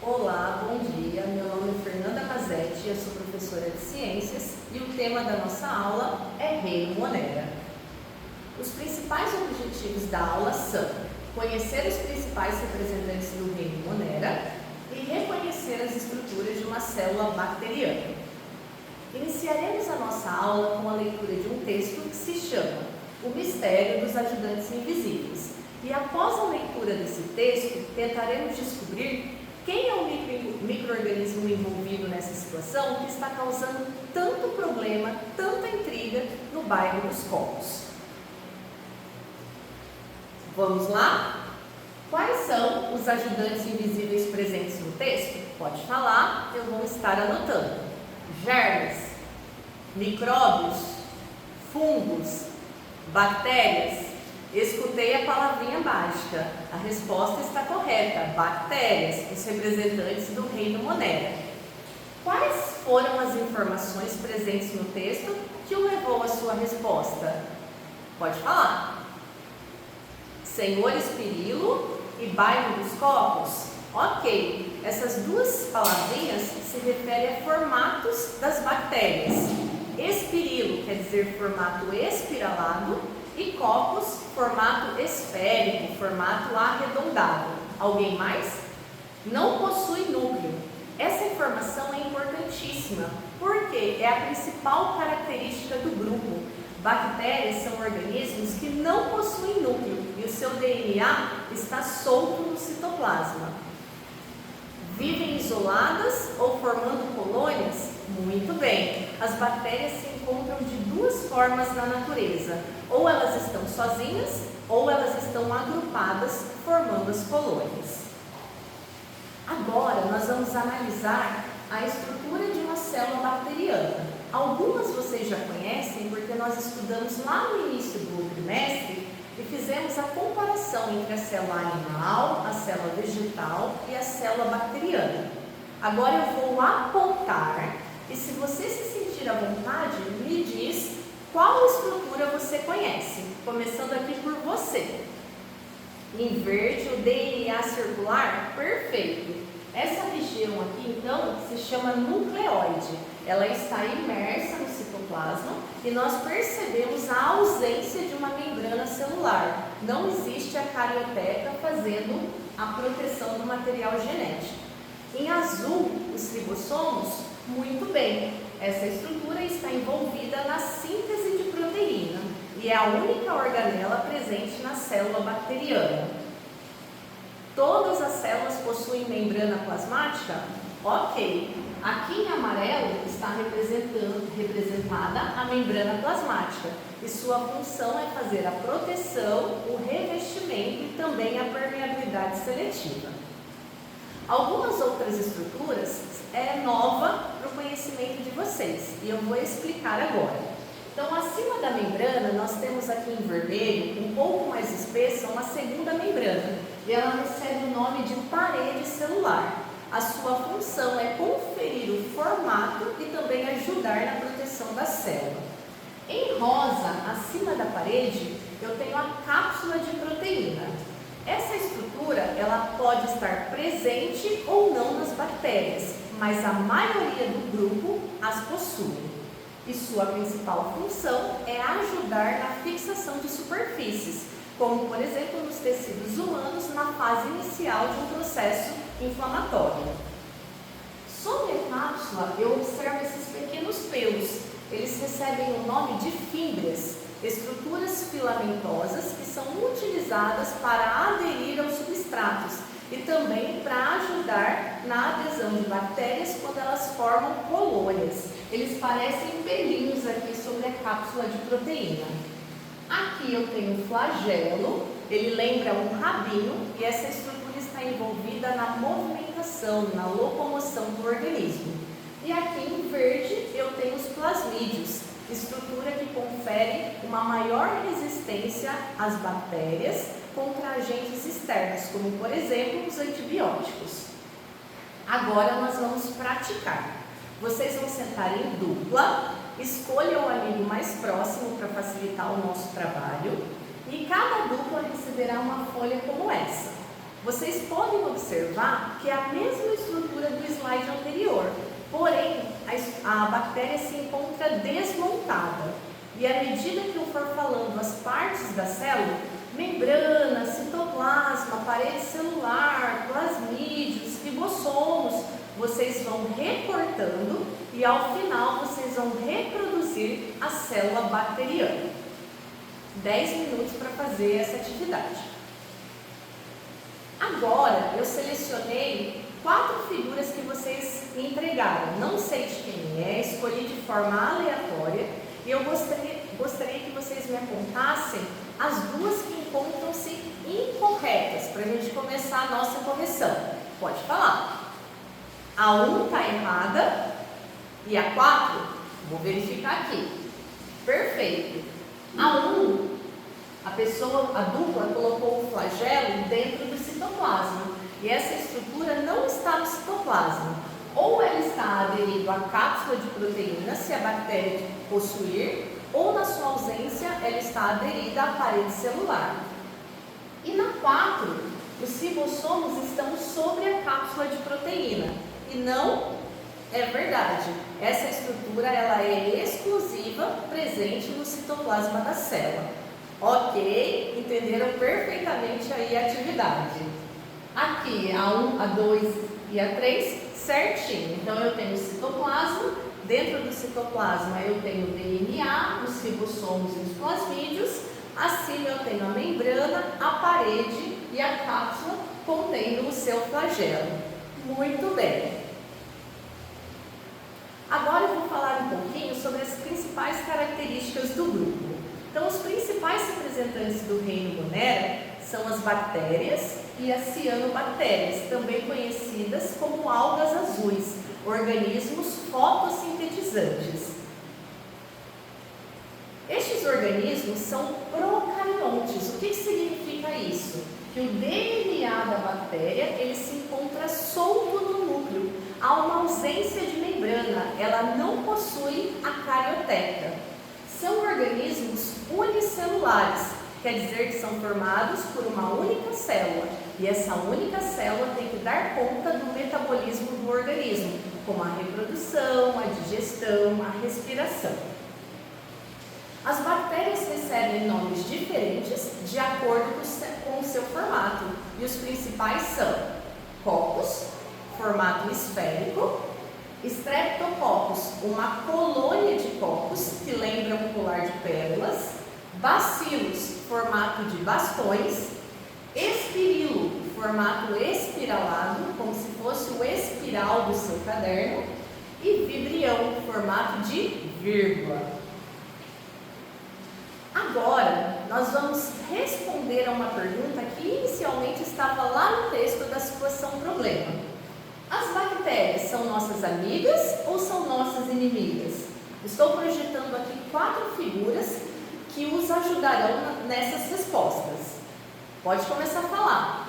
Olá, bom dia. Meu nome é Fernanda Mazetti, eu sou professora de Ciências e o tema da nossa aula é Reino Monera. Os principais objetivos da aula são conhecer os principais representantes do Reino Monera e reconhecer as estruturas de uma célula bacteriana. Iniciaremos a nossa aula com a leitura de um texto que se chama O Mistério dos Ajudantes Invisíveis. E após a leitura desse texto, tentaremos descobrir quem é o micro-organismo envolvido nessa situação que está causando tanto problema, tanta intriga no bairro dos Copos. Vamos lá? Quais são os ajudantes invisíveis presentes no texto? Pode falar, eu vou estar anotando. Germes, micróbios, fungos, bactérias. Escutei a palavrinha mágica. A resposta está correta. Bactérias, os representantes do Reino Monera. Quais foram as informações presentes no texto que o levou à sua resposta? Pode falar. Senhor Espirilo e bairro dos Copos? Ok, essas duas palavrinhas se referem a formatos das bactérias. Espirilo quer dizer formato espiralado e copos, formato esférico, formato arredondado. Alguém mais? Não possui núcleo. Essa informação é importantíssima, porque é a principal característica do grupo. Bactérias são organismos que não possuem núcleo e o seu DNA está solto no citoplasma. Vivem isoladas ou formando colônias? Muito bem, as bactérias se encontram de duas formas na natureza, ou elas estão sozinhas, ou elas estão agrupadas, formando as colônias. Agora nós vamos analisar a estrutura de uma célula bacteriana. Algumas vocês já conhecem porque nós estudamos lá no início do trimestre e fizemos a comparação entre a célula animal, a célula vegetal e a célula bacteriana. Agora eu vou apontar e se você se sentir à vontade, me diz qual estrutura você conhece, começando aqui por você. Em verde, o DNA circular, perfeito. Essa região aqui, então, se chama nucleóide. Ela está imersa no citoplasma e nós percebemos a ausência de uma membrana celular. Não existe a carioteca fazendo a proteção do material genético. Em azul, os ribossomos, muito bem. Essa estrutura está envolvida na síntese de proteína e é a única organela presente na célula bacteriana. Todas as células possuem membrana plasmática? Ok. Aqui em amarelo está representada a membrana plasmática e sua função é fazer a proteção, o revestimento e também a permeabilidade seletiva. Algumas outras estruturas é nova para o conhecimento de vocês e eu vou explicar agora. Então, acima da membrana, nós temos aqui em vermelho, um pouco mais espessa, uma segunda membrana e ela recebe o nome de parede celular. A sua função é conferir o formato e também ajudar na proteção da célula. Em rosa, acima da parede, eu tenho a cápsula de proteína. Essa estrutura ela pode estar presente ou não nas bactérias, mas a maioria do grupo as possui. E sua principal função é ajudar na fixação de superfícies, como por exemplo nos tecidos humanos na fase inicial de um processo inflamatório. Sobre a cápsula, eu observo esses pequenos pelos. Eles recebem o nome de fímbrias, estruturas filamentosas que são utilizadas para aderir aos substratos e também para ajudar na adesão de bactérias quando elas formam colônias. Eles parecem pelinhos aqui sobre a cápsula de proteína. Aqui eu tenho o flagelo, ele lembra um rabinho e essa estrutura está envolvida na movimentação, na locomoção do organismo. E aqui em verde eu tenho os plasmídeos, estrutura que confere uma maior resistência às bactérias contra agentes externos, como por exemplo os antibióticos. Agora nós vamos praticar. Vocês vão sentar em dupla, escolha o amigo mais próximo para facilitar o nosso trabalho e cada dupla receberá uma folha como essa. Vocês podem observar que é a mesma estrutura do slide anterior, porém a bactéria se encontra desmontada. E à medida que eu for falando as partes da célula, membrana, citoplasma, parede celular, plasmídios, ribossomos, vocês vão recortando e ao final vocês vão reproduzir a célula bacteriana. 10 minutos para fazer essa atividade. Agora eu selecionei 4 figuras que vocês entregaram. Não sei de quem é, escolhi de forma aleatória e eu gostaria que vocês me apontassem as duas que encontram-se incorretas para a gente começar a nossa correção. Pode falar. A 1 está errada e a 4, vou verificar aqui. Perfeito. A 1, a dupla colocou o flagelo dentro do citoplasma e essa estrutura não está no citoplasma. Ou ela está aderido à cápsula de proteína, se a bactéria possuir, ou na sua ausência ela está aderida à parede celular. E na 4, os ribossomos estão sobre a cápsula de proteína. E não é verdade. Essa estrutura ela é exclusiva, presente no citoplasma da célula. Ok, entenderam perfeitamente aí a atividade. Aqui a 1, a 2 e a 3, certinho. Então eu tenho o citoplasma, dentro do citoplasma eu tenho o DNA, os ribossomos e os plasmídios, acima eu tenho a membrana, a parede e a cápsula contendo o seu flagelo. Muito bem. Agora eu vou falar um pouquinho sobre as principais características do grupo. Então, os principais representantes do reino Monera são as bactérias e as cianobactérias, também conhecidas como algas azuis, organismos fotossintetizantes. Estes organismos são procariontes. O que significa isso? Que o DNA da bactéria ele se encontra solto no núcleo, há uma ausência de membrana, ela não possui a carioteca. São organismos unicelulares, quer dizer que são formados por uma única célula, e essa única célula tem que dar conta do metabolismo do organismo, como a reprodução, a digestão, a respiração. As bactérias recebem nomes diferentes de acordo com o seu formato, e os principais são Coccus, formato esférico, Streptococcus, uma colônia de cocos que lembra um colar de pérolas, Bacillus, formato de bastões, Espirilo, formato espiralado, como se fosse o espiral do seu caderno, e Vibrião, formato de vírgula. Agora, nós vamos responder a uma pergunta que inicialmente estava lá no texto da situação problema. As bactérias são nossas amigas ou são nossas inimigas? Estou projetando aqui 4 figuras que os ajudarão nessas respostas. Pode começar a falar.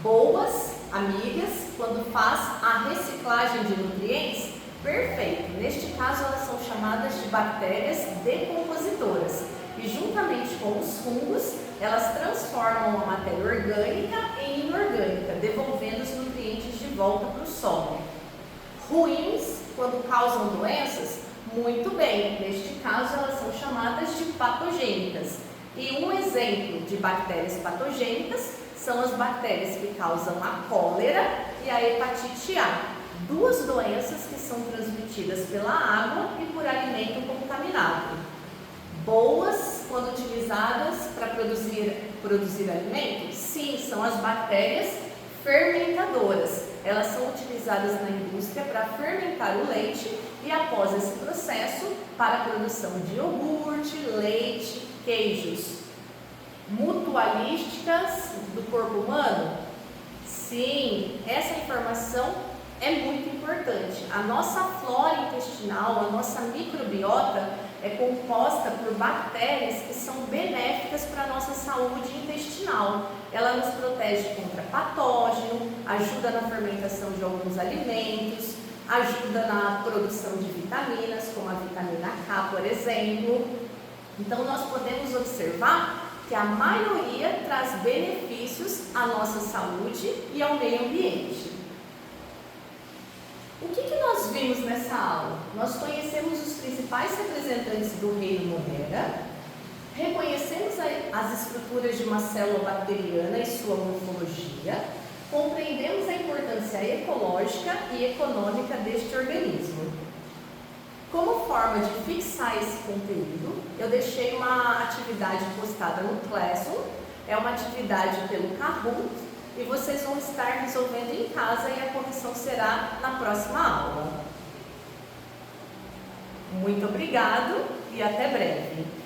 Boas amigas, quando faz a reciclagem de nutrientes? Perfeito. Neste caso, elas são chamadas de bactérias decompositoras. E juntamente com os fungos, elas transformam a matéria orgânica em inorgânica, devolvendo os nutrientes de volta para o solo. Ruins, quando causam doenças? Muito bem, neste caso elas são chamadas de patogênicas. E um exemplo de bactérias patogênicas são as bactérias que causam a cólera e a hepatite A, 2 doenças que são transmitidas pela água e por alimento contaminado. Boas, quando utilizadas para produzir alimento? Sim, são as bactérias fermentadoras. Elas são utilizadas na indústria para fermentar o leite e após esse processo para a produção de iogurte, leite, queijos. Mutualísticas do corpo humano? Sim, essa informação é muito importante. A nossa flora intestinal, a nossa microbiota é composta por bactérias que são benéficas para a nossa saúde intestinal. Ela nos protege contra patógeno, ajuda na fermentação de alguns alimentos, ajuda na produção de vitaminas, como a vitamina K, por exemplo. Então, nós podemos observar que a maioria traz benefícios benefícios à nossa saúde e ao meio ambiente. O que nós vimos nessa aula? Nós conhecemos os principais representantes do reino Monera, reconhecemos as estruturas de uma célula bacteriana e sua morfologia, compreendemos a importância ecológica e econômica deste organismo. Como forma de fixar esse conteúdo, eu deixei uma atividade postada no Classroom, é uma atividade pelo Kahoot, e vocês vão estar resolvendo em casa e a correção será na próxima aula. Muito obrigado e até breve!